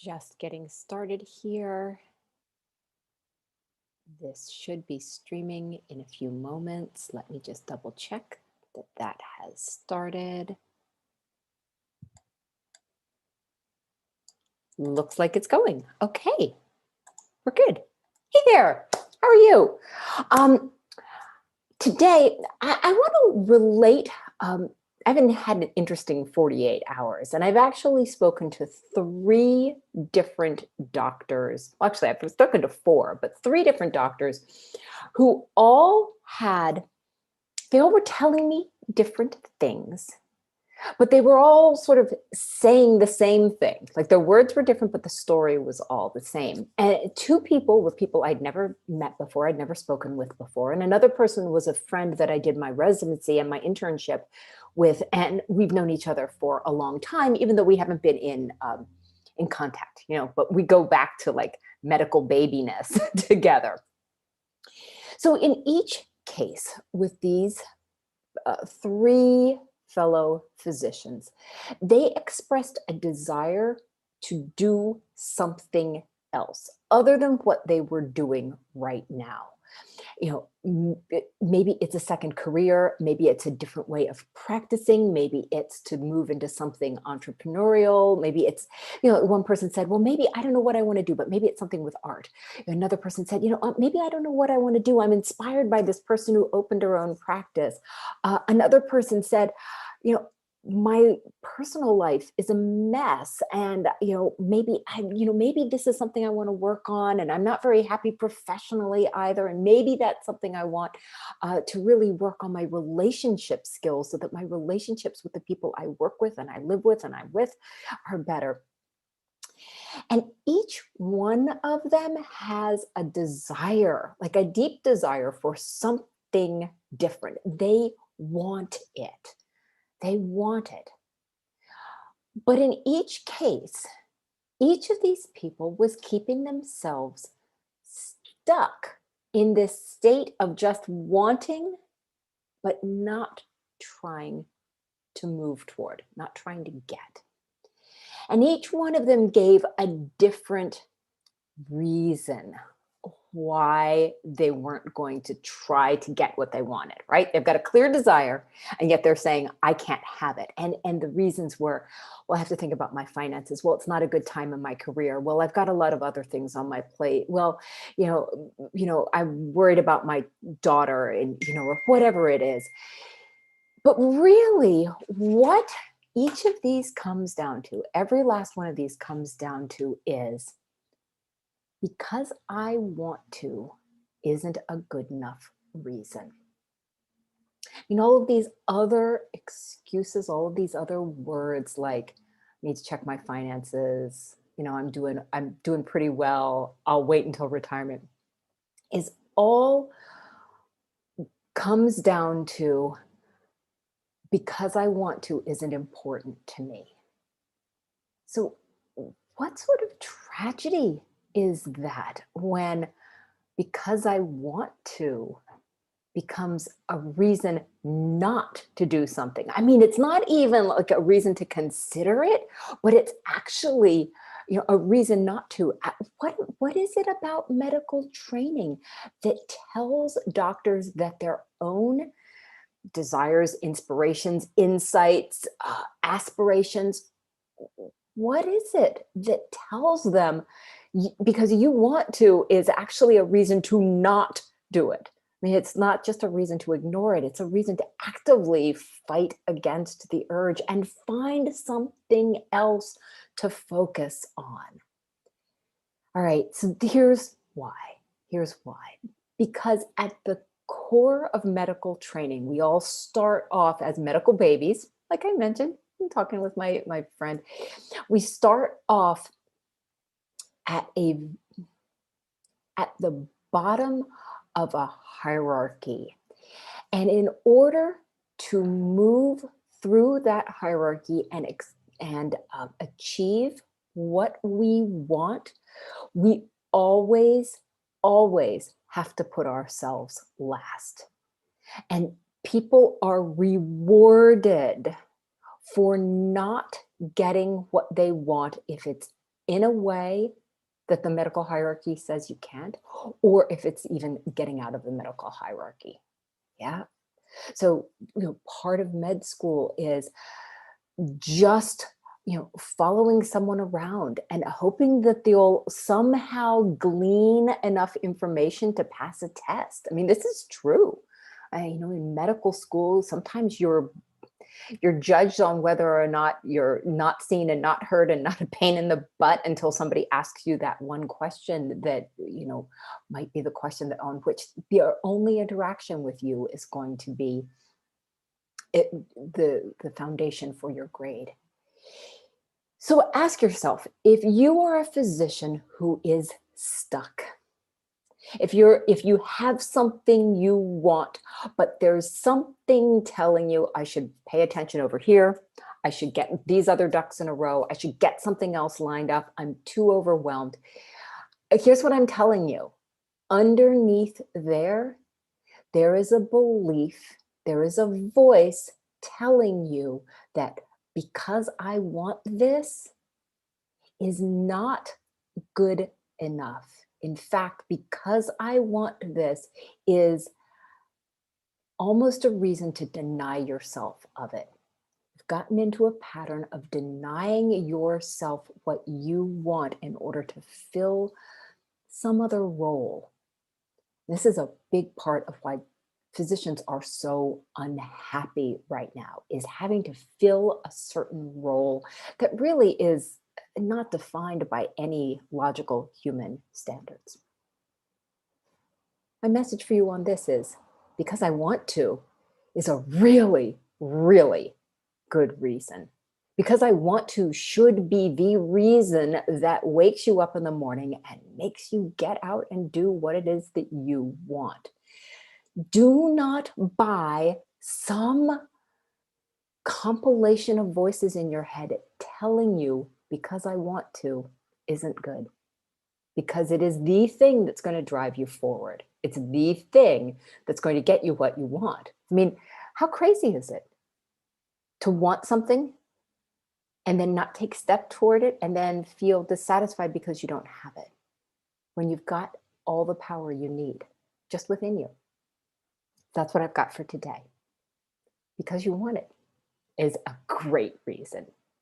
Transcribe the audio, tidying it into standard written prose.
Just getting started here. This should be streaming in a few moments. Let me just double check that that has started. Looks like it's going. Okay, we're good. Hey there, how are you? Today, I want to relate. I haven't had an interesting 48 hours, and I've actually spoken to three different doctors. Well, actually, I've spoken to four, but three different doctors who they all were telling me different things, but they were all sort of saying the same thing. Like their words were different, but the story was all the same. And two people were people I'd never met before, I'd never spoken with before. And another person was a friend that I did my residency and my internship with. And we've known each other for a long time, even though we haven't been in contact, but we go back to like medical babyness together. So in each case with these three fellow physicians, they expressed a desire to do something else other than what they were doing right now. Maybe it's a second career, maybe it's a different way of practicing, maybe it's to move into something entrepreneurial, maybe it's, one person said, well, maybe I don't know what I want to do, but maybe it's something with art. Another person said, maybe I don't know what I want to do. I'm inspired by this person who opened her own practice. Another person said, my personal life is a mess, and maybe this is something I want to work on, and I'm not very happy professionally either, and maybe that's something I want to really work on my relationship skills so that my relationships with the people I work with and I live with and I'm with are better. And each one of them has a desire, like a deep desire for something different. They want it. They want it. But in each case, each of these people was keeping themselves stuck in this state of just wanting, but not trying to move toward, not trying to get. And each one of them gave a different reason why they weren't going to try to get what they wanted, right? They've got a clear desire, and yet they're saying, I can't have it. And the reasons were, well, I have to think about my finances. Well, it's not a good time in my career. Well, I've got a lot of other things on my plate. Well, I'm worried about my daughter and, or whatever it is. But really, what each of these comes down to, every last one of these comes down to is, because I want to isn't a good enough reason. All of these other excuses, all of these other words like, I need to check my finances, I'm doing pretty well, I'll wait until retirement, is all comes down to, because I want to isn't important to me. So what sort of tragedy is that when because I want to becomes a reason not to do something? I mean, it's not even like a reason to consider it, but it's actually, a reason not to. What is it about medical training that tells doctors that their own desires, inspirations, insights, aspirations, what is it that tells them because you want to is actually a reason to not do it? I mean, it's not just a reason to ignore it. It's a reason to actively fight against the urge and find something else to focus on. All right, so here's why. Here's why. Because at the core of medical training, we all start off as medical babies, like I mentioned. I'm talking with my friend. We start off at the bottom of a hierarchy. And in order to move through that hierarchy and achieve what we want, we always have to put ourselves last. And people are rewarded for not getting what they want if it's in a way that the medical hierarchy says you can't, or if it's even getting out of the medical hierarchy. Yeah. So, part of med school is just, following someone around and hoping that they'll somehow glean enough information to pass a test. I mean, this is true. In medical school, sometimes you're judged on whether or not you're not seen and not heard and not a pain in the butt until somebody asks you that one question that, might be the question that on which their only interaction with you is going to be it, the foundation for your grade. So ask yourself, if you are a physician who is stuck, if you have something you want, but there's something telling you I should pay attention over here, I should get these other ducks in a row, I should get something else lined up, I'm too overwhelmed. Here's what I'm telling you. Underneath there is a belief, there is a voice telling you that because I want this is not good enough. In fact, because I want this is almost a reason to deny yourself of it. You've gotten into a pattern of denying yourself what you want in order to fill some other role. This is a big part of why physicians are so unhappy right now, is having to fill a certain role that really is not defined by any logical human standards. My message for you on this is because I want to is a really, really good reason. Because I want to should be the reason that wakes you up in the morning and makes you get out and do what it is that you want. Do not buy some compilation of voices in your head telling you because I want to isn't good. Because it is the thing that's going to drive you forward. It's the thing that's going to get you what you want. I mean, how crazy is it to want something and then not take step toward it and then feel dissatisfied because you don't have it when you've got all the power you need just within you? That's what I've got for today. Because you want it is a great reason.